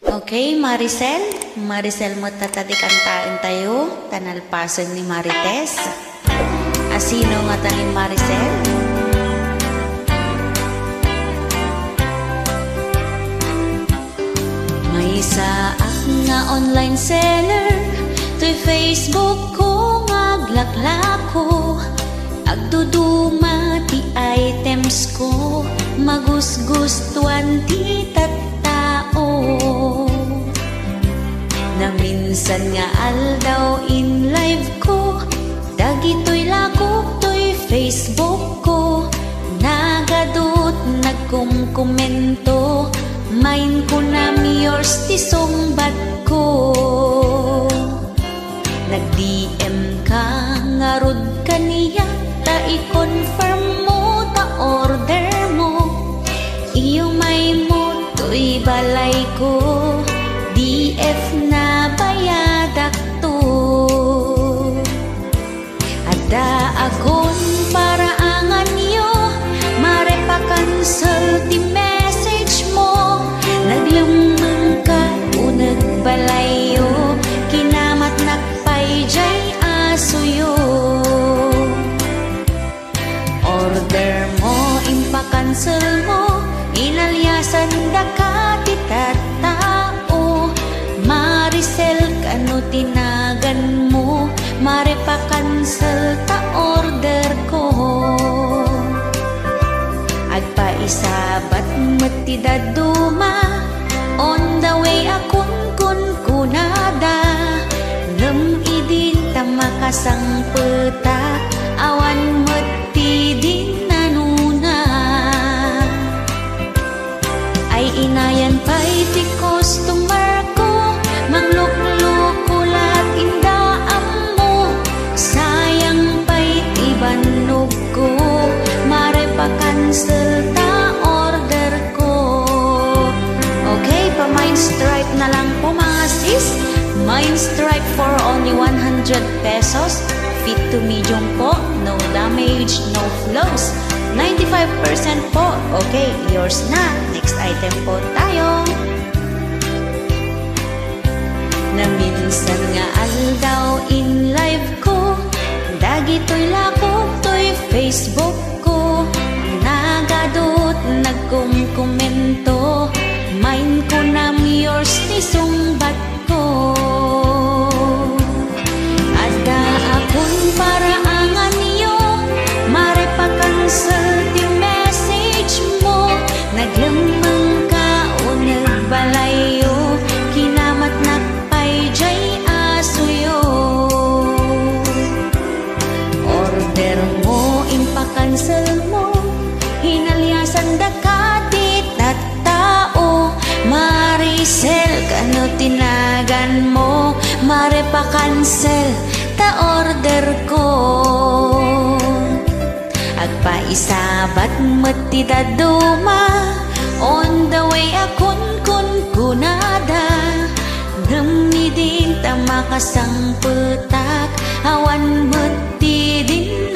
Okay, Maricel mo tatadikantaan tayo, tanalpasan ni Marites. Asino nga tanin Maricel? May saak nga online seller, to'y Facebook ko nga glaklako. Agduduma ti items ko, magusgustuan ti tattao. Na minsan nga aldaw in live ko, dagito'y lakok to'y Facebook ko. Nagadot nagkumkomento, main ko na yours ti songbat ko. Nag-DM ka nga rod kaniya, ta i-confirm mo ta order mo. Iyo may mo to'y balay ko, DF na bayadak to. Ada agon para angan yo, marepa-cancel ti message mo. Naglumang ka o nagbalayo, kinamat nakpay jay aso yo. Order mo, impa-cancel mo, inalyasan da ka ti tattao. Maricel kano tinagan mo, marepa-cancel ta order ko. Agpaisabat mati daduma, on the way akun kun kunada. Ngem idin ta makasang petak, awan mati din nanuna. Ay inayan pa'y ti customer ko, mangluk-luk ulat indaam mo. Sayang pa'y ti banog ko, marepa-cancel ta order ko. Okay, pa-mind stripe na lang po mga sis. Mind stripe for only 100 pesos. Fit to medium po, no damage, no flaws. 95% po. Okay, yours na. Next item po tayo. Na minsan nga aldaw in live ko, dagito'y lakok to'y Facebook ko. Nagadot nagkumkomento, main ko na yours ni sungbat ko. Ada akon para angan yo, marepa-cancel ti message mo. Naglamang ka o nagbalayo, kinamat nakpay jay aso yo. Order mo, impa-cancel mo, hinalyasan da ka ti tattao. Maricel kano tinagan mo, marepa-cancel ta order ko. Agpaisabat mati daduma, on the way akun kun kunada. Ngem din ta makasang petak, awan mati din